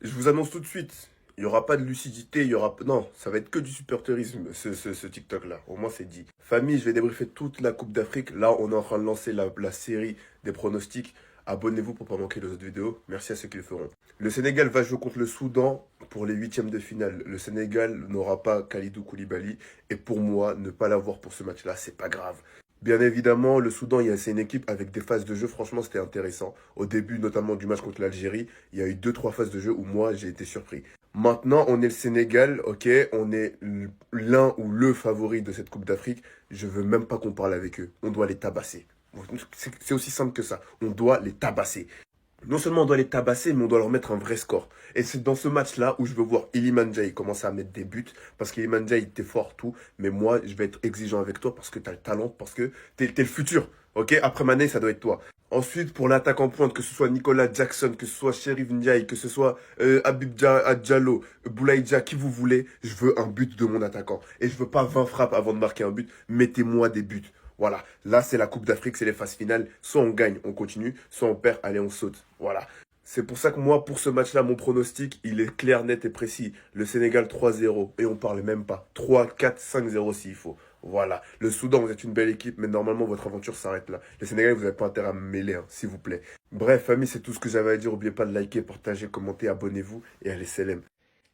Je vous annonce tout de suite, il n'y aura pas de lucidité, il y aura... Non, ça va être que du supporterisme, ce TikTok-là. Au moins, c'est dit. Famille, je vais débriefer toute la Coupe d'Afrique. Là, on est en train de lancer la série des pronostics. Abonnez-vous pour pas manquer les autres vidéos. Merci à ceux qui le feront. Le Sénégal va jouer contre le Soudan pour les huitièmes de finale. Le Sénégal n'aura pas Kalidou Koulibaly. Et pour moi, ne pas l'avoir pour ce match-là, c'est pas grave. Bien évidemment, le Soudan, c'est une équipe avec des phases de jeu, franchement, c'était intéressant. Au début, notamment du match contre l'Algérie, il y a eu deux, trois phases de jeu où moi, j'ai été surpris. Maintenant, on est le Sénégal, ok, on est l'un ou le favori de cette Coupe d'Afrique. Je veux même pas qu'on parle avec eux. On doit les tabasser. C'est aussi simple que ça. On doit les tabasser. Non seulement on doit les tabasser, mais on doit leur mettre un vrai score. Et c'est dans ce match-là où je veux voir Iliman Ndiaye commencer à mettre des buts. Parce qu'Iliman Ndiaye, était fort, tout. Mais moi, je vais être exigeant avec toi parce que tu as le talent, parce que t'es le futur. Ok, après Mané, ça doit être toi. Ensuite, pour l'attaque en pointe, que ce soit Nicolas Jackson, que ce soit Chérif Ndiaye, que ce soit Diallo, Boulaïdja, qui vous voulez, je veux un but de mon attaquant. Et je veux pas 20 frappes avant de marquer un but. Mettez-moi des buts. Voilà, là c'est la Coupe d'Afrique, c'est les phases finales. Soit on gagne, on continue, soit on perd, allez on saute. Voilà. C'est pour ça que moi, pour ce match-là, mon pronostic, il est clair, net et précis. Le Sénégal 3-0. Et on parle même pas. 3-4-5-0 s'il faut. Voilà. Le Soudan, vous êtes une belle équipe, mais normalement, votre aventure s'arrête là. Le Sénégal, vous n'avez pas intérêt à me mêler, hein, s'il vous plaît. Bref, famille, c'est tout ce que j'avais à dire. N'oubliez pas de liker, partager, commenter, abonnez-vous et allez, salam.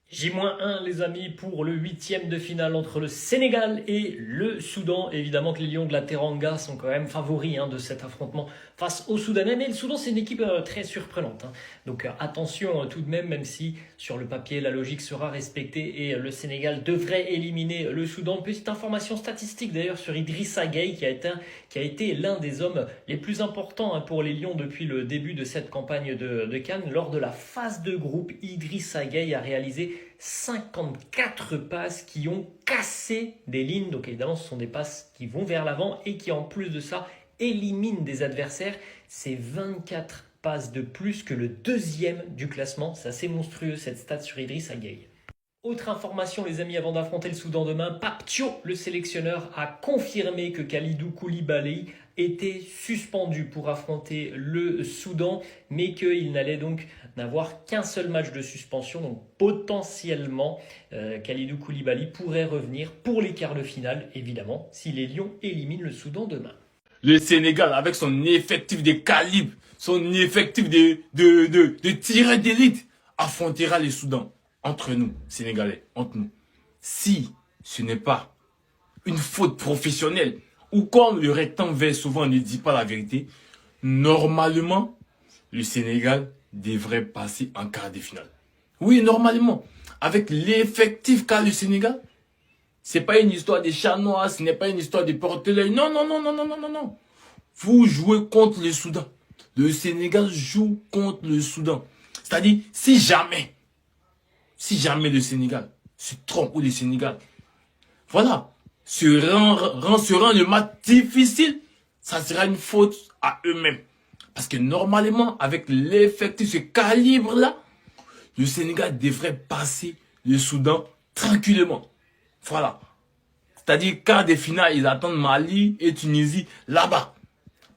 J-1 les amis pour le huitième de finale entre le Sénégal et le Soudan. Évidemment que les Lions de la Teranga sont quand même favoris de cet affrontement face aux Soudanais. Mais le Soudan c'est une équipe très surprenante. Donc attention tout de même, même si sur le papier la logique sera respectée et le Sénégal devrait éliminer le Soudan. Petite information statistique d'ailleurs sur Idrissa Gueye qui a été l'un des hommes les plus importants pour les Lions depuis le début de cette campagne de CAN. Lors de la phase de groupe, Idrissa Gueye a réalisé 54 passes qui ont cassé des lignes. Donc évidemment, ce sont des passes qui vont vers l'avant et qui en plus de ça éliminent des adversaires. C'est 24 passes de plus que le deuxième du classement. C'est assez monstrueux cette stat sur Idrissa Gueye. Autre information les amis avant d'affronter le Soudan demain, Pape Thiaw, le sélectionneur, a confirmé que Kalidou Koulibaly était suspendu pour affronter le Soudan, mais qu'il n'allait donc n'avoir qu'un seul match de suspension. Donc potentiellement, Kalidou Koulibaly pourrait revenir pour les quarts de finale, évidemment, si les Lions éliminent le Soudan demain. Le Sénégal, avec son effectif de calibre, son effectif de tireurs d'élite, affrontera le Soudan. Entre nous, Sénégalais, entre nous. Si ce n'est pas une faute professionnelle, ou comme le rectangle vert souvent ne dit pas la vérité, normalement, le Sénégal devrait passer en quart de finale. Oui, normalement, avec l'effectif qu'a le Sénégal, c'est pas une histoire de chat noir, ce n'est pas une histoire de porte-l'œil. Non, non, non, non, non, non, non, non. Vous jouez contre le Soudan. Le Sénégal joue contre le Soudan. C'est-à-dire, si jamais le Sénégal se trompe ou le Sénégal, voilà, se rend le match difficile, ça sera une faute à eux-mêmes. Parce que normalement, avec l'effectif, ce calibre-là, le Sénégal devrait passer le Soudan tranquillement. Voilà. C'est-à-dire, quart des finales, ils attendent Mali et Tunisie là-bas.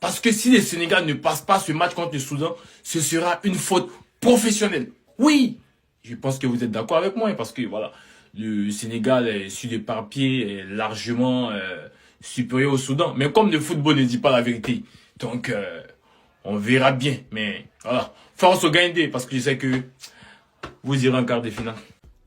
Parce que si le Sénégal ne passe pas ce match contre le Soudan, ce sera une faute professionnelle. Oui, je pense que vous êtes d'accord avec moi, parce que voilà, le Sénégal, sur le papier, est largement supérieur au Soudan. Mais comme le football ne dit pas la vérité, donc on verra bien. Mais voilà, force au Gaindé, parce que je sais que vous irez en quart de finale.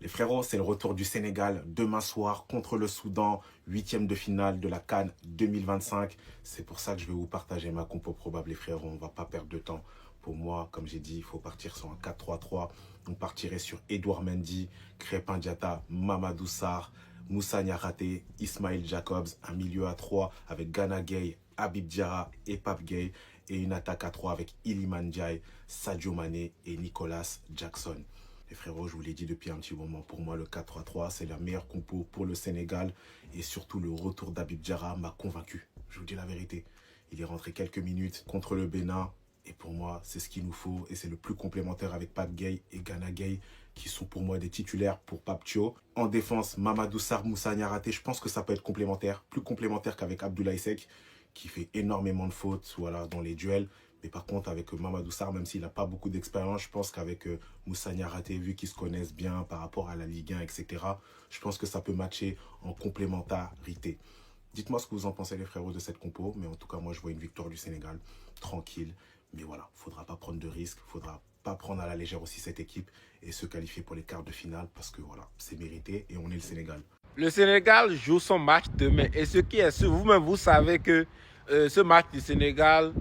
Les frérots, c'est le retour du Sénégal demain soir contre le Soudan, huitième de finale de la CAN 2025. C'est pour ça que je vais vous partager ma compo probable, les frérots. On ne va pas perdre de temps. Pour moi, comme j'ai dit, il faut partir sur un 4-3-3. On partirait sur Edouard Mendy, Crépin Diatta, Mamadou Sarr, Moussa Niakhaté, Ismail Jacobs. Un milieu à 3 avec Gana Gueye, Habib Diarra et Pape Gueye. Et une attaque à 3 avec Iliman Ndiaye, Sadio Mané et Nicolas Jackson. Les frérots, je vous l'ai dit depuis un petit moment, pour moi le 4-3-3 c'est la meilleure compo pour le Sénégal. Et surtout le retour d'Habib Diarra m'a convaincu. Je vous dis la vérité. Il est rentré quelques minutes contre le Bénin. Et pour moi, c'est ce qu'il nous faut. Et c'est le plus complémentaire avec Pape Gueye et Gana Gueye, qui sont pour moi des titulaires pour Pape Thiaw. En défense, Mamadou Sarr, Moussa Niakhaté, je pense que ça peut être complémentaire. Plus complémentaire qu'avec Abdoulaye Seck, qui fait énormément de fautes voilà, dans les duels. Mais par contre, avec Mamadou Sarr, même s'il n'a pas beaucoup d'expérience, je pense qu'avec Moussa Niakhaté, vu qu'ils se connaissent bien par rapport à la Ligue 1, etc., je pense que ça peut matcher en complémentarité. Dites-moi ce que vous en pensez, les frérots, de cette compo. Mais en tout cas, moi, je vois une victoire du Sénégal, tranquille. Mais voilà, il ne faudra pas prendre de risques, il ne faudra pas prendre à la légère aussi cette équipe et se qualifier pour les quarts de finale parce que voilà, c'est mérité et on est le Sénégal. Le Sénégal joue son match demain. Et ce qui est sûr, vous-même, vous savez que ce match du Sénégal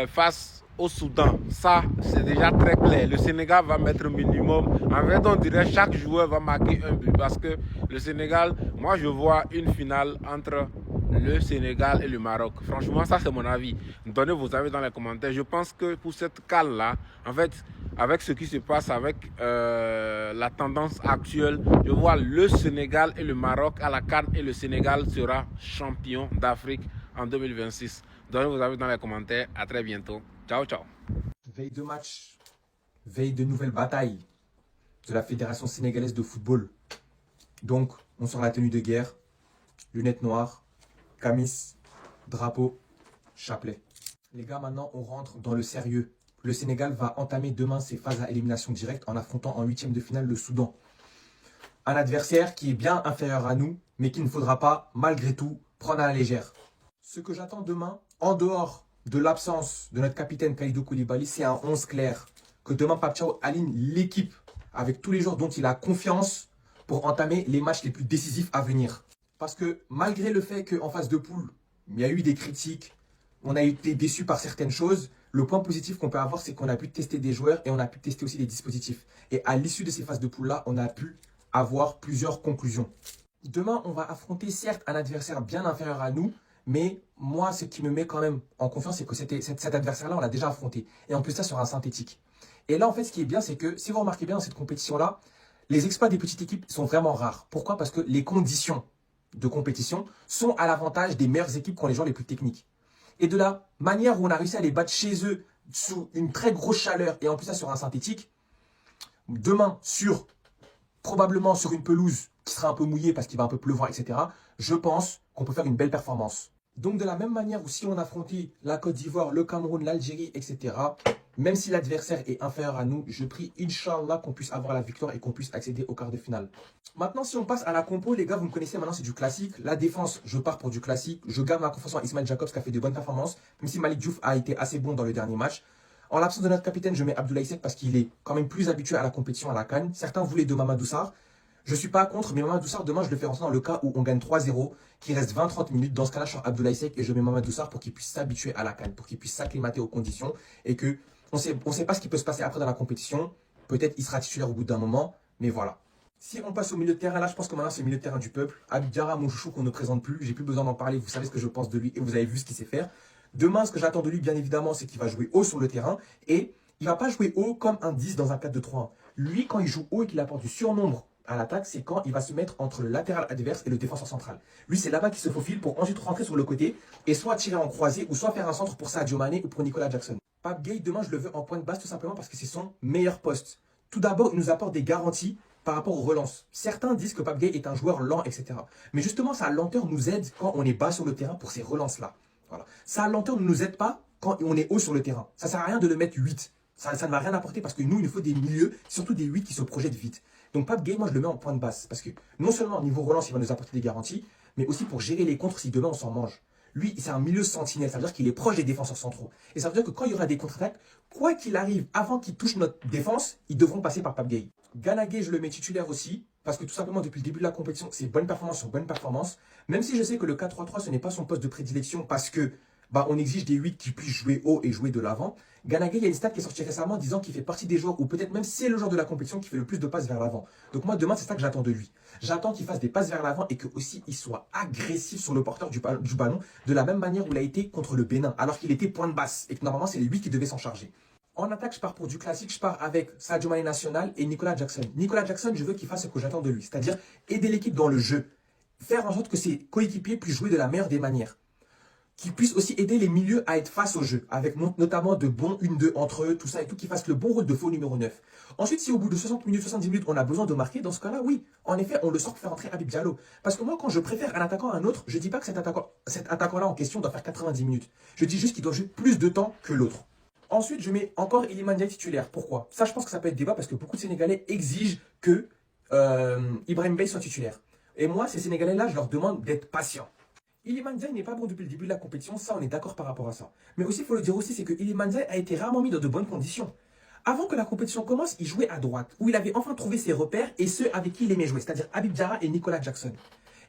face au Soudan, ça, c'est déjà très clair. Le Sénégal va mettre minimum. En fait, on dirait chaque joueur va marquer un but. Parce que le Sénégal, moi, je vois une finale entre le Sénégal et le Maroc. Franchement, ça, c'est mon avis. Donnez vos avis dans les commentaires. Je pense que pour cette CAN-là, en fait, avec ce qui se passe, avec la tendance actuelle, je vois le Sénégal et le Maroc à la CAN et le Sénégal sera champion d'Afrique en 2026. Donnez vos avis dans les commentaires. À très bientôt. Ciao, ciao. Veille de match, veille de nouvelle bataille de la Fédération sénégalaise de football. Donc, on sort la tenue de guerre, lunettes noires, camis, drapeau, chapelet. Les gars, maintenant, on rentre dans le sérieux. Le Sénégal va entamer demain ses phases à élimination directe en affrontant en huitième de finale le Soudan. Un adversaire qui est bien inférieur à nous, mais qu'il ne faudra pas, malgré tout, prendre à la légère. Ce que j'attends demain, en dehors de l'absence de notre capitaine Kalidou Koulibaly, c'est un 11 clair. Que demain, Pape Thiaw aligne l'équipe avec tous les joueurs dont il a confiance pour entamer les matchs les plus décisifs à venir. Parce que malgré le fait qu'en phase de poule, il y a eu des critiques, on a été déçus par certaines choses, le point positif qu'on peut avoir, c'est qu'on a pu tester des joueurs et on a pu tester aussi des dispositifs. Et à l'issue de ces phases de poule-là, on a pu avoir plusieurs conclusions. Demain, on va affronter certes un adversaire bien inférieur à nous, mais moi, ce qui me met quand même en confiance, c'est que cet adversaire-là, on l'a déjà affronté. Et en plus, ça sur un synthétique. Et là, en fait, ce qui est bien, c'est que si vous remarquez bien dans cette compétition-là, les exploits des petites équipes sont vraiment rares. Pourquoi? Parce que les conditions de compétition sont à l'avantage des meilleures équipes qui ont les joueurs les plus techniques. Et de la manière où on a réussi à les battre chez eux sous une très grosse chaleur et en plus ça sur un synthétique, demain probablement sur une pelouse qui sera un peu mouillée parce qu'il va un peu pleuvoir, etc., je pense qu'on peut faire une belle performance. Donc de la même manière où si on affrontait la Côte d'Ivoire, le Cameroun, l'Algérie, etc., même si l'adversaire est inférieur à nous, je prie, Inch'Allah, qu'on puisse avoir la victoire et qu'on puisse accéder au quart de finale. Maintenant, si on passe à la compo, les gars, vous me connaissez maintenant, c'est du classique. La défense, je pars pour du classique. Je garde ma confiance en Ismail Jacobs qui a fait de bonnes performances, même si Malik Diouf a été assez bon dans le dernier match. En l'absence de notre capitaine, je mets Abdoulaye Seck parce qu'il est quand même plus habitué à la compétition à la CAN. Certains voulaient de Mamadou Sarr. Je ne suis pas contre, mais Mamadou Sarr, demain, je le fais rentrer dans le cas où on gagne 3-0, qu'il reste 20-30 minutes. Dans ce cas-là, je suis Abdoulaye Seck et je mets Mamadou Sarr pour qu'il puisse s'habituer à la CAN, pour qu'il puisse s'acclimater aux conditions et que on sait pas ce qui peut se passer après dans la compétition. Peut-être il sera titulaire au bout d'un moment, mais voilà. Si on passe au milieu de terrain, là, je pense que maintenant, c'est le milieu de terrain du peuple. Habib Diarra, mon chouchou qu'on ne présente plus. J'ai plus besoin d'en parler. Vous savez ce que je pense de lui et vous avez vu ce qu'il sait faire. Demain, ce que j'attends de lui, bien évidemment, c'est qu'il va jouer haut sur le terrain et il va pas jouer haut comme un 10 dans un 4-2-3-1. Lui, quand il joue haut et qu'il apporte du surnombre à l'attaque, c'est quand il va se mettre entre le latéral adverse et le défenseur central. Lui, c'est là-bas qu'il se faufile pour ensuite rentrer sur le côté et soit tirer en croisé ou soit faire un centre pour Sadio Mané ou pour Nicolas Jackson. Pape Gueye, demain, je le veux en point de base tout simplement parce que c'est son meilleur poste. Tout d'abord, il nous apporte des garanties par rapport aux relances. Certains disent que Pape Gueye est un joueur lent, etc. Mais justement, sa lenteur nous aide quand on est bas sur le terrain pour ces relances-là. Voilà. Sa lenteur ne nous aide pas quand on est haut sur le terrain. Ça ne sert à rien de le mettre 8. Ça ne va rien apporter parce que nous, il nous faut des milieux, surtout des 8 qui se projettent vite. Donc Pape Gueye, moi, je le mets en point de base parce que non seulement au niveau relance, il va nous apporter des garanties, mais aussi pour gérer les contres si demain on s'en mange. Lui, c'est un milieu sentinelle, ça veut dire qu'il est proche des défenseurs centraux. Et ça veut dire que quand il y aura des contre-attaques, quoi qu'il arrive, avant qu'ils touchent notre défense, ils devront passer par Pape Gueye. Gana Gueye, je le mets titulaire aussi, parce que tout simplement, depuis le début de la compétition, c'est bonne performance sur bonne performance. Même si je sais que le 4-3-3, ce n'est pas son poste de prédilection, parce que on exige des 8 qui puissent jouer haut et jouer de l'avant. Gana Gueye, il y a une stat qui est sortie récemment disant qu'il fait partie des joueurs, ou peut-être même c'est le joueur de la compétition qui fait le plus de passes vers l'avant. Donc moi, demain, c'est ça que j'attends de lui. J'attends qu'il fasse des passes vers l'avant et que aussi il soit agressif sur le porteur du ballon, de la même manière où il a été contre le Bénin, alors qu'il était point de basse et que normalement, c'est les 8 qui devaient s'en charger. En attaque, je pars pour du classique, je pars avec Sadio Mané national et Nicolas Jackson. Nicolas Jackson, je veux qu'il fasse ce que j'attends de lui, c'est-à-dire aider l'équipe dans le jeu, faire en sorte que ses coéquipiers puissent jouer de la meilleure des manières, qui puisse aussi aider les milieux à être face au jeu, avec notamment de bons 1-2 entre eux, tout ça et tout, qui fasse le bon rôle de faux numéro 9. Ensuite, si au bout de 60 minutes, 70 minutes, on a besoin de marquer, dans ce cas-là, oui, en effet, on le sort pour faire entrer Habib Diallo. Parce que moi, quand je préfère un attaquant à un autre, je ne dis pas que cet attaquant-là en question doit faire 90 minutes. Je dis juste qu'il doit jouer plus de temps que l'autre. Ensuite, je mets encore Iliman Ndiaye titulaire. Pourquoi? Ça, je pense que ça peut être débat parce que beaucoup de Sénégalais exigent que Ibrahim Bey soit titulaire. Et moi, ces Sénégalais-là, je leur demande d'être patients. Iliman Ndiaye n'est pas bon depuis le début de la compétition, ça, on est d'accord par rapport à ça. Mais aussi, il faut le dire aussi, c'est que Iliman Ndiaye a été rarement mis dans de bonnes conditions. Avant que la compétition commence, il jouait à droite, où il avait enfin trouvé ses repères et ceux avec qui il aimait jouer, c'est-à-dire Habib Diarra et Nicolas Jackson.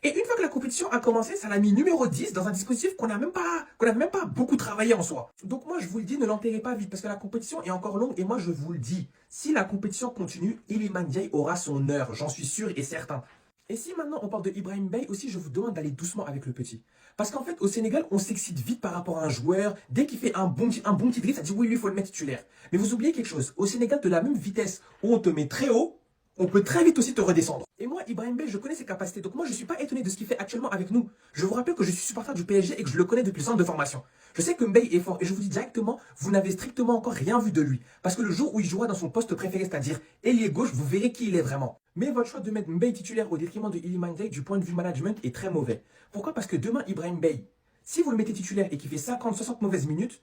Et une fois que la compétition a commencé, ça l'a mis numéro 10 dans un dispositif qu'on n'avait même pas beaucoup travaillé en soi. Donc moi, je vous le dis, ne l'enterrez pas vite parce que la compétition est encore longue. Et moi, je vous le dis, si la compétition continue, Iliman Ndiaye aura son heure, j'en suis sûr et certain. Et si maintenant on parle de Ibrahim Bey, aussi je vous demande d'aller doucement avec le petit. Parce qu'en fait, au Sénégal, on s'excite vite par rapport à un joueur. Dès qu'il fait un bon petit dribble, ça dit oui, lui, il faut le mettre titulaire. Mais vous oubliez quelque chose. Au Sénégal, de la même vitesse où on te met très haut, on peut très vite aussi te redescendre. Et moi, Ibrahim Bey, je connais ses capacités. Donc moi, je ne suis pas étonné de ce qu'il fait actuellement avec nous. Je vous rappelle que je suis supporter du PSG et que je le connais depuis le centre de formation. Je sais que Mbaye est fort et je vous dis directement, vous n'avez strictement encore rien vu de lui. Parce que le jour où il jouera dans son poste préféré, c'est-à-dire ailier gauche, vous verrez qui il est vraiment. Mais votre choix de mettre Mbaye titulaire au détriment de Iliman Ndiaye du point de vue management est très mauvais. Pourquoi? Parce que demain, Ibrahim Bey, si vous le mettez titulaire et qu'il fait 50-60 mauvaises minutes,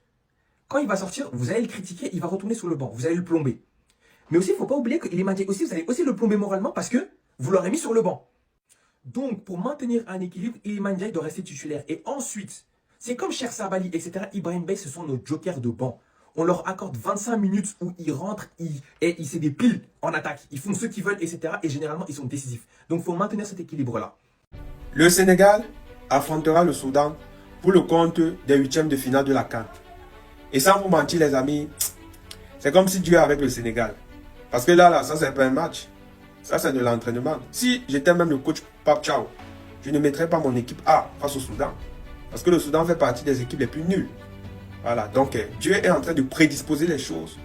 quand il va sortir, vous allez le critiquer, il va retourner sur le banc, vous allez le plomber. Mais aussi, il ne faut pas oublier que Iliman Ndiaye aussi, vous allez aussi le plomber moralement parce que vous l'aurez mis sur le banc. Donc, pour maintenir un équilibre, Iliman Ndiaye doit rester titulaire. Et ensuite, c'est comme Cher Sabali, etc. Ibrahim Bey, ce sont nos jokers de banc. On leur accorde 25 minutes où ils rentrent et c'est des piles en attaque. Ils font ce qu'ils veulent, etc. Et généralement, ils sont décisifs. Donc, il faut maintenir cet équilibre-là. Le Sénégal affrontera le Soudan pour le compte des huitièmes de finale de la CAN. Et sans vous mentir, les amis, c'est comme si Dieu est avec le Sénégal. Parce que là, ça, c'est pas un match. Ça, c'est de l'entraînement. Si j'étais même le coach Pape Thiaw, je ne mettrais pas mon équipe A face au Soudan. Parce que le Soudan fait partie des équipes les plus nulles. Voilà, donc Dieu est en train de prédisposer les choses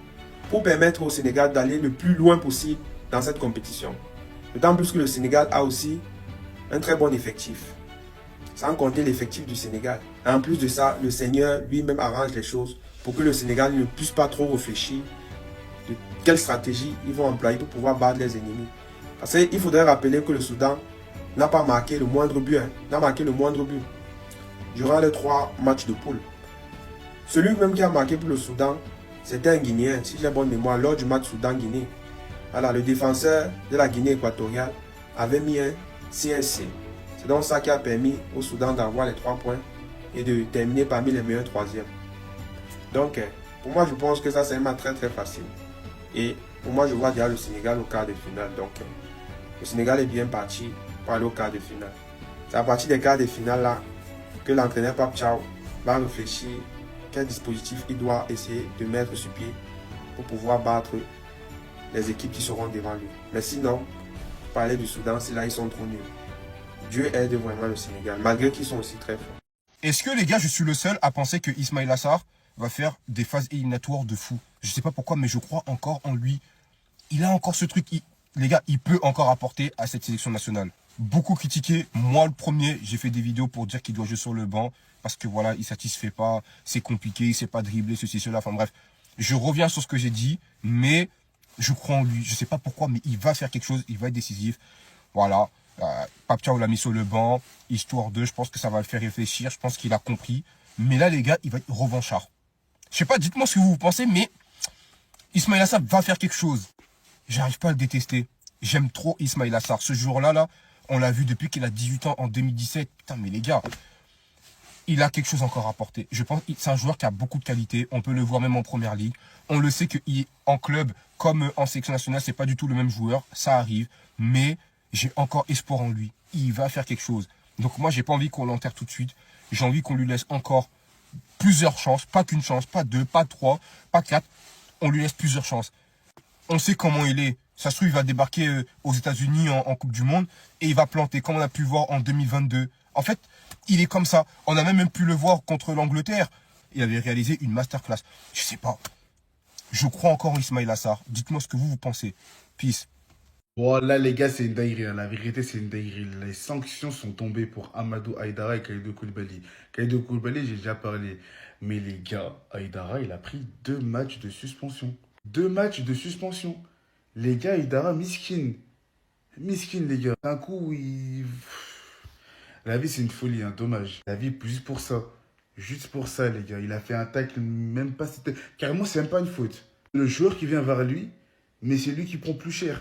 pour permettre au Sénégal d'aller le plus loin possible dans cette compétition. D'autant plus que le Sénégal a aussi un très bon effectif. Sans compter l'effectif du Sénégal. En plus de ça, le Seigneur lui-même arrange les choses pour que le Sénégal ne puisse pas trop réfléchir de quelle stratégie ils vont employer pour pouvoir battre les ennemis. Parce qu'il faudrait rappeler que le Soudan n'a pas marqué le moindre but. N'a marqué le moindre but durant les 3 matchs de poule. Celui même qui a marqué pour le Soudan, c'était un Guinéen, si j'ai bonne mémoire, lors du match Soudan-Guinée. Alors, le défenseur de la Guinée équatoriale avait mis un CSC. C'est donc ça qui a permis au Soudan d'avoir les 3 points et de terminer parmi les meilleurs troisièmes. Donc, pour moi, je pense que ça, c'est un match très très facile. Et pour moi, je vois déjà le Sénégal au quart de finale. Donc, le Sénégal est bien parti pour aller au quart de finale. C'est à partir des quarts de finale là que l'entraîneur Pape Thiaw va réfléchir quel dispositif il doit essayer de mettre sur pied pour pouvoir battre les équipes qui seront devant lui. Mais sinon, parler du Soudan, c'est là ils sont trop nuls. Dieu aide vraiment le Sénégal, malgré qu'ils sont aussi très forts. Est-ce que les gars, je suis le seul à penser que Ismaïla Sarr va faire des phases éliminatoires de fou? Je sais pas pourquoi, mais je crois encore en lui. Il a encore ce truc. Les gars, il peut encore apporter à cette sélection nationale. Beaucoup critiqué. Moi, le premier, j'ai fait des vidéos pour dire qu'il doit jouer sur le banc. Parce que voilà, il satisfait pas. C'est compliqué. Il sait pas dribbler, ceci, cela. Enfin bref. Je reviens sur ce que j'ai dit. Mais je crois en lui. Je sais pas pourquoi, mais il va faire quelque chose. Il va être décisif. Voilà. Pape Thiaw l'a mis sur le banc. Histoire 2. Je pense que ça va le faire réfléchir. Je pense qu'il a compris. Mais là, les gars, il va être revanchard. Je sais pas, dites-moi ce que vous pensez, mais Ismaïla Sarr va faire quelque chose. J'arrive pas à le détester. J'aime trop Ismaïla Sarr. Ce jour-là, on l'a vu depuis qu'il a 18 ans, en 2017. Putain, mais les gars, il a quelque chose encore à apporter. Je pense que c'est un joueur qui a beaucoup de qualité. On peut le voir même en première ligue. On le sait qu'en club, comme en sélection nationale, c'est pas du tout le même joueur. Ça arrive. Mais j'ai encore espoir en lui. Il va faire quelque chose. Donc moi, j'ai pas envie qu'on l'enterre tout de suite. J'ai envie qu'on lui laisse encore plusieurs chances, pas qu'une chance, pas 2, pas 3, pas 4. On lui laisse plusieurs chances. On sait comment il est. Ça se trouve, il va débarquer aux États-Unis en Coupe du Monde et il va planter, comme on a pu voir en 2022. En fait, il est comme ça. On a même pu le voir contre l'Angleterre. Il avait réalisé une masterclass. Je sais pas. Je crois encore en Ismaïla Sarr. Dites-moi ce que vous pensez. Peace. Bon, là, les gars, c'est une dinguerie. Hein. La vérité, c'est une dinguerie. Les sanctions sont tombées pour Amadou Haïdara et Kalidou Koulibaly. Kalidou Koulibaly, j'ai déjà parlé. Mais les gars, Haïdara, il a pris 2 matchs de suspension. 2 matchs de suspension. Les gars, Haïdara, miskin. Miskin, les gars. Un coup, La vie, c'est une folie, hein. Dommage. La vie, juste pour ça. Juste pour ça, les gars. Il a fait un tacle, même pas. Carrément, c'est même pas une faute. Le joueur qui vient vers lui, mais c'est lui qui prend plus cher.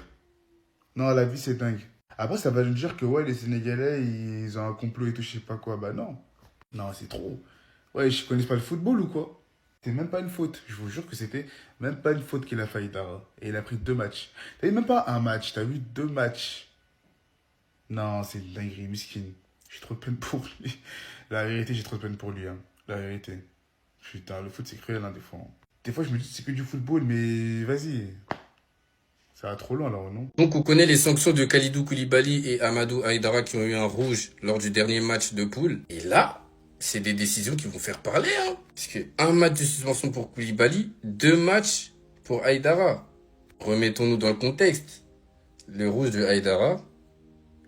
Non, la vie, c'est dingue. Après, ça va nous dire que ouais, les Sénégalais, ils ont un complot et tout, je sais pas quoi. Bah non. Non, c'est trop. Ouais, je connais pas le football ou quoi? C'est même pas une faute. Je vous jure que c'était même pas une faute qu'il a fait Aïdara. Et il a pris 2 matchs. T'as vu même pas un match, t'as vu 2 matchs. Non, c'est une dinguerie, miskin. J'ai trop de peine pour lui. La vérité, j'ai trop de peine pour lui. Hein. La vérité. Putain, le foot, c'est cruel, hein, des fois. Des fois, je me dis que c'est que du football, mais vas-y. Ça va trop loin, là, non? Donc on connaît les sanctions de Kalidou Koulibaly et Amadou Haïdara qui ont eu un rouge lors du dernier match de poule. Et là, c'est des décisions qui vont faire parler. Hein. Parce que 1 match de suspension pour Koulibaly, 2 matchs pour Haïdara. Remettons-nous dans le contexte. Le rouge de Haïdara,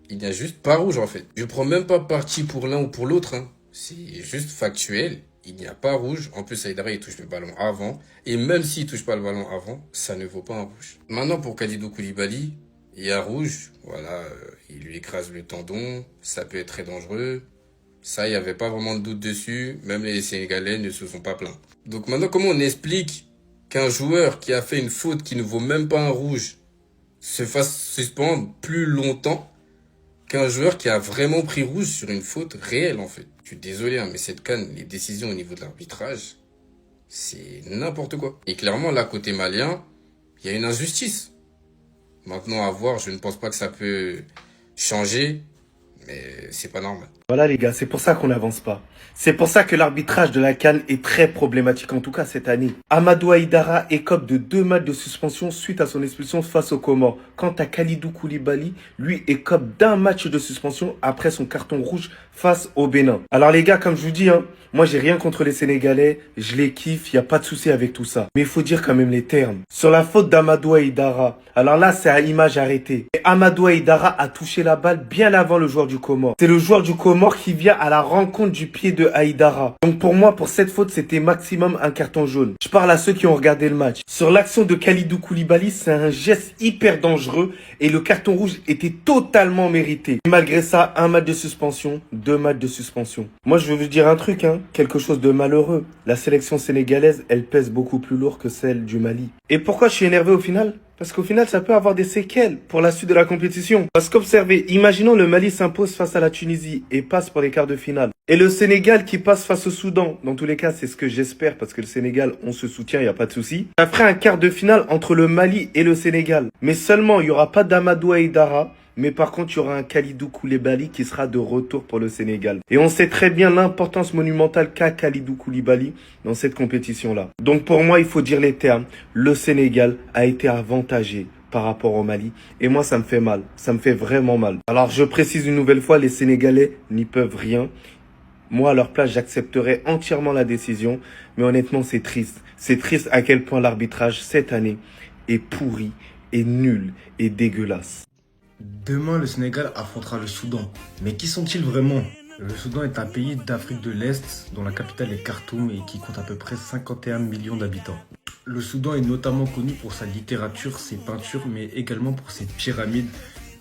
il n'y a juste pas rouge en fait. Je prends même pas parti pour l'un ou pour l'autre. Hein. C'est juste factuel. Il n'y a pas rouge. En plus, Haïdara, il touche le ballon avant. Et même s'il touche pas le ballon avant, ça ne vaut pas un rouge. Maintenant, pour Kalidou Koulibaly, il y a rouge. Voilà, il lui écrase le tendon. Ça peut être très dangereux. Ça, il n'y avait pas vraiment de doute dessus. Même les Sénégalais ne se sont pas plaints. Donc maintenant, comment on explique qu'un joueur qui a fait une faute qui ne vaut même pas un rouge se fasse suspendre plus longtemps qu'un joueur qui a vraiment pris rouge sur une faute réelle en fait? Je suis désolé, hein, mais cette CAN, les décisions au niveau de l'arbitrage, c'est n'importe quoi. Et clairement, là, côté malien, il y a une injustice. Maintenant, à voir, je ne pense pas que ça peut changer, mais c'est pas normal. Voilà les gars, c'est pour ça qu'on n'avance pas. C'est pour ça que l'arbitrage de la CAN est très problématique, en tout cas cette année. Amadou Haïdara écope de 2 matchs de suspension suite à son expulsion face aux Comores. Quant à Kalidou Koulibaly, lui écope d'1 match de suspension après son carton rouge face au Bénin. Alors les gars, comme je vous dis, hein, moi j'ai rien contre les Sénégalais, je les kiffe, il n'y a pas de souci avec tout ça. Mais il faut dire quand même les termes. Sur la faute d'Amadou Haïdara, alors là c'est à image arrêtée. Et Amadou Haïdara a touché la balle bien avant le joueur du Comore. C'est le joueur du Comore qui vient à la rencontre du pied de Haïdara. Donc pour moi, pour cette faute, c'était maximum un carton jaune. Je parle à ceux qui ont regardé le match. Sur l'action de Kalidou Koulibaly, c'est un geste hyper dangereux et le carton rouge était totalement mérité. Malgré ça, 1 match de suspension, 2 matchs de suspension. Moi, je veux vous dire un truc, hein, quelque chose de malheureux. La sélection sénégalaise, elle pèse beaucoup plus lourd que celle du Mali. Et pourquoi je suis énervé au final ? Parce qu'au final, ça peut avoir des séquelles pour la suite de la compétition. Parce qu'observez, imaginons le Mali s'impose face à la Tunisie et passe pour les quarts de finale. Et le Sénégal qui passe face au Soudan. Dans tous les cas, c'est ce que j'espère parce que le Sénégal, on se soutient, il n'y a pas de souci. Ça ferait un quart de finale entre le Mali et le Sénégal. Mais seulement, il n'y aura pas d'Amadou Haïdara. Mais par contre, il y aura un Kalidou Koulibaly qui sera de retour pour le Sénégal. Et on sait très bien l'importance monumentale qu'a Kalidou Koulibaly dans cette compétition-là. Donc pour moi, il faut dire les termes. Le Sénégal a été avantagé par rapport au Mali. Et moi, ça me fait mal. Ça me fait vraiment mal. Alors, je précise une nouvelle fois, les Sénégalais n'y peuvent rien. Moi, à leur place, j'accepterais entièrement la décision. Mais honnêtement, c'est triste. C'est triste à quel point l'arbitrage, cette année, est pourri, est nul et dégueulasse. Demain, le Sénégal affrontera le Soudan. Mais qui sont-ils vraiment ? Le Soudan est un pays d'Afrique de l'Est dont la capitale est Khartoum et qui compte à peu près 51 millions d'habitants. Le Soudan est notamment connu pour sa littérature, ses peintures, mais également pour ses pyramides,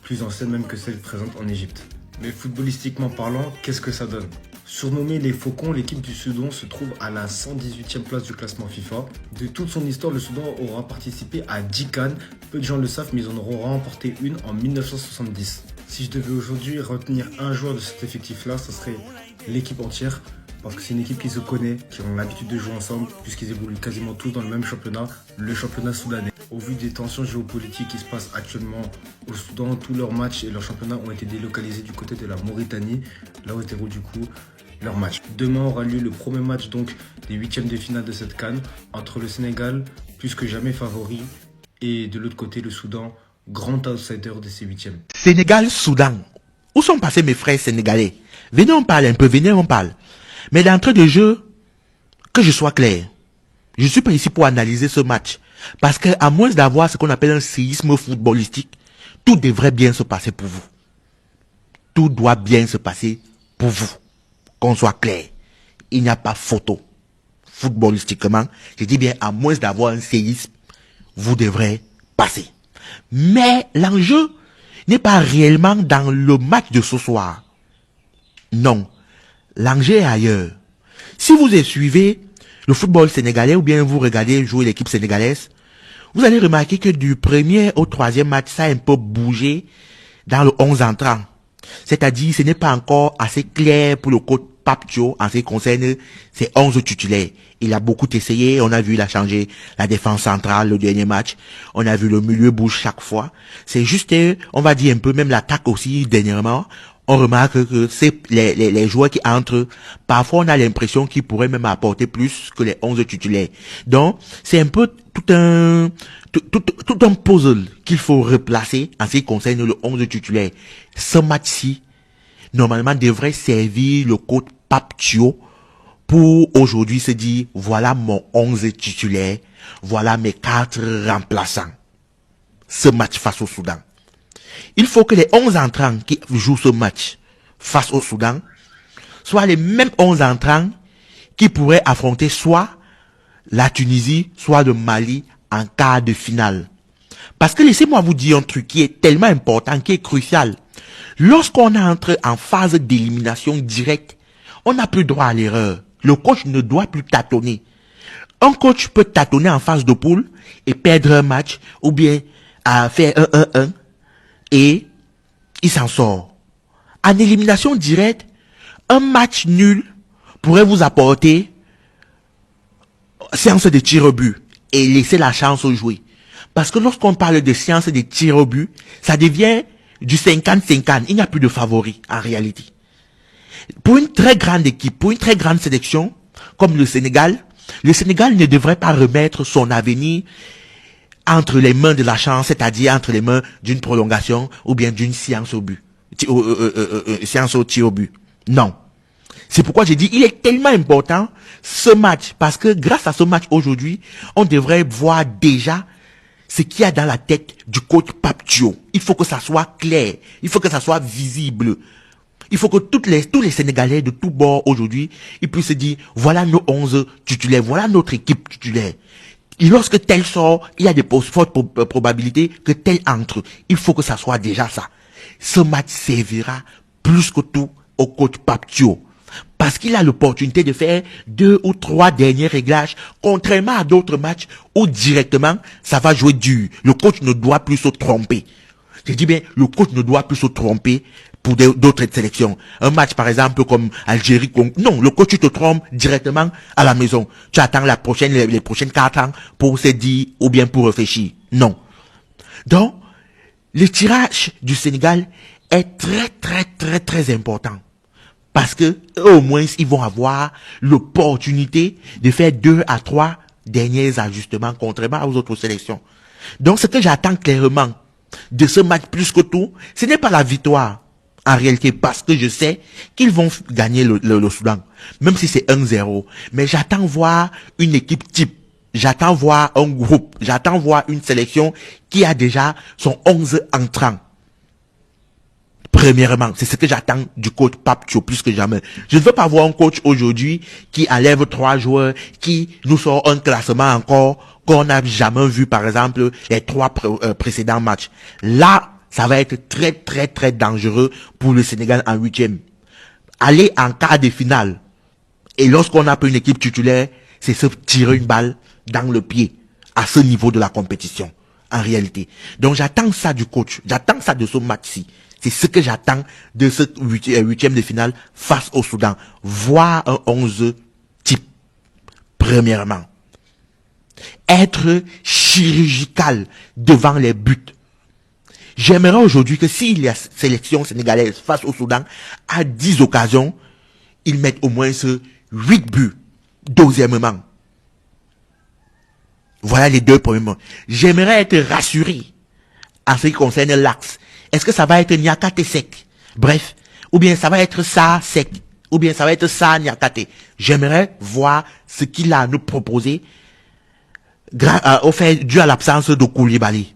plus anciennes même que celles présentes en Égypte. Mais footballistiquement parlant, qu'est-ce que ça donne ? Surnommée les Faucons, l'équipe du Soudan se trouve à la 118e place du classement FIFA. De toute son histoire, le Soudan aura participé à 10 CAN. Peu de gens le savent, mais ils en auront remporté une en 1970. Si je devais aujourd'hui retenir un joueur de cet effectif-là, ce serait l'équipe entière. Parce que c'est une équipe qui se connaît, qui ont l'habitude de jouer ensemble, puisqu'ils évoluent quasiment tous dans le même championnat, le championnat soudanais. Au vu des tensions géopolitiques qui se passent actuellement au Soudan, tous leurs matchs et leurs championnats ont été délocalisés du côté de la Mauritanie, là où se déroule du coup leur match. Demain aura lieu le premier match donc des 8e de finale de cette CAN entre le Sénégal, plus que jamais favori, et de l'autre côté le Soudan, grand outsider de ces 8e. Sénégal-Soudan. Où sont passés mes frères sénégalais? Venez, on parle un peu, venez, on parle. Mais d'entrée de jeu, que je sois clair, je ne suis pas ici pour analyser ce match. Parce que, à moins d'avoir ce qu'on appelle un séisme footballistique, tout devrait bien se passer pour vous. Tout doit bien se passer pour vous. Qu'on soit clair. Il n'y a pas photo. Footballistiquement, je dis bien, à moins d'avoir un séisme, vous devrez passer. Mais l'enjeu n'est pas réellement dans le match de ce soir. Non. L'enjeu est ailleurs. Si vous suivez le football sénégalais ou bien vous regardez jouer l'équipe sénégalaise, vous allez remarquer que du premier au troisième match, ça a un peu bougé dans le 11 entrant. C'est-à-dire, ce n'est pas encore assez clair pour le coach Papcho en ce qui concerne ses 11 titulaires. Il a beaucoup essayé, on a vu il a changé la défense centrale le dernier match, on a vu le milieu bouge chaque fois. C'est juste, on va dire un peu, même l'attaque aussi dernièrement, on remarque que c'est les joueurs qui entrent, parfois on a l'impression qu'ils pourraient même apporter plus que les 11 titulaires. Donc, c'est un peu tout un puzzle qu'il faut replacer en ce qui concerne le 11 titulaire. Ce match-ci, normalement, devrait servir le coach Papcho pour aujourd'hui se dire, voilà mon 11 titulaire, voilà mes 4 remplaçants. Ce match face au Soudan. Il faut que les 11 entrants qui jouent ce match face au Soudan soient les mêmes 11 entrants qui pourraient affronter soit la Tunisie, soit le Mali en quart de finale. Parce que laissez-moi vous dire un truc qui est tellement important, qui est crucial. Lorsqu'on entre en phase d'élimination directe, on n'a plus droit à l'erreur. Le coach ne doit plus tâtonner. Un coach peut tâtonner en phase de poule et perdre un match ou bien faire 1-1-1 et il s'en sort. En élimination directe, un match nul pourrait vous apporter séance de tir au but et laisser la chance au jouer. Parce que lorsqu'on parle de séance de tir au but, ça devient du 50-50. Il n'y a plus de favoris en réalité. Pour une très grande équipe, pour une très grande sélection, comme le Sénégal ne devrait pas remettre son avenir entre les mains de la chance, c'est-à-dire entre les mains d'une prolongation ou bien d'une séance au but, séance au tir au but. Non. C'est pourquoi j'ai dit, il est tellement important ce match, parce que grâce à ce match aujourd'hui, on devrait voir déjà ce qu'il y a dans la tête du coach Papcho. Il faut que ça soit clair, il faut que ça soit visible. Il faut que tous les Sénégalais de tous bords aujourd'hui, ils puissent se dire, voilà nos 11 titulaires, voilà notre équipe titulaire. Et lorsque tel sort, il y a des fortes probabilités que tel entre. Il faut que ça soit déjà ça. Ce match servira plus que tout au coach Papcho. Parce qu'il a l'opportunité de faire 2 ou 3 derniers réglages, contrairement à d'autres matchs où directement, ça va jouer dur. Le coach ne doit plus se tromper. Je dis bien, le coach ne doit plus se tromper pour d'autres sélections. Un match, par exemple, comme Algérie, non, le coach, tu te trompes directement à la maison. Tu attends les prochaines 4 ans pour se dire, ou bien pour réfléchir. Non. Donc, le tirage du Sénégal est très important. Parce que, au moins, ils vont avoir l'opportunité de faire 2 à 3 derniers ajustements, contrairement aux autres sélections. Donc, ce que j'attends clairement de ce match plus que tout, ce n'est pas la victoire, en réalité, parce que je sais qu'ils vont gagner le Soudan, même si c'est 1-0. Mais j'attends voir une équipe type, j'attends voir un groupe, j'attends voir une sélection qui a déjà son 11 entrants. Premièrement, c'est ce que j'attends du coach Papcho plus que jamais. Je ne veux pas voir un coach aujourd'hui qui enlève 3 joueurs, qui nous sort un classement encore qu'on n'a jamais vu, par exemple, les 3 précédents matchs. Là, ça va être très dangereux pour le Sénégal en 8e. Aller en quart de finale, et lorsqu'on n'a pas une équipe titulaire, c'est se tirer une balle dans le pied à ce niveau de la compétition, en réalité. Donc j'attends ça du coach, j'attends ça de ce match-ci. C'est ce que j'attends de ce 8e de finale face au Soudan. Voir un 11 type, premièrement. Être chirurgical devant les buts. J'aimerais aujourd'hui que si la sélection sénégalaise face au Soudan a 10 occasions, ils mettent au moins 8 buts. Deuxièmement. Voilà les 2 premiers mots. J'aimerais être rassuré en ce qui concerne l'axe. Est-ce que ça va être Niakate sec? Bref. Ou bien ça va être ça sec. Ou bien ça va être ça Niakate. J'aimerais voir ce qu'il a à nous proposer au fait dû à l'absence de Koulibaly.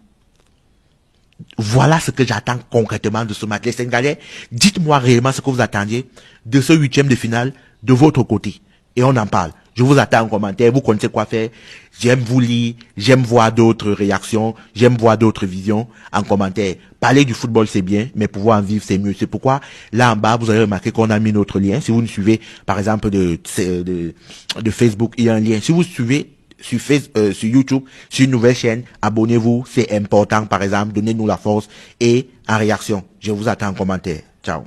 Voilà ce que j'attends concrètement de ce match. Les Sénégalais, dites-moi réellement ce que vous attendiez de ce 8e de finale de votre côté. Et on en parle. Je vous attends en commentaire. Vous connaissez quoi faire. J'aime vous lire. J'aime voir d'autres réactions. J'aime voir d'autres visions en commentaire. Parler du football, c'est bien, mais pouvoir en vivre, c'est mieux. C'est pourquoi, là en bas, vous avez remarqué qu'on a mis notre lien. Si vous nous suivez, par exemple, de Facebook, il y a un lien. Si vous suivez sur YouTube, sur une nouvelle chaîne, abonnez-vous. C'est important, par exemple. Donnez-nous la force et en réaction. Je vous attends en commentaire. Ciao.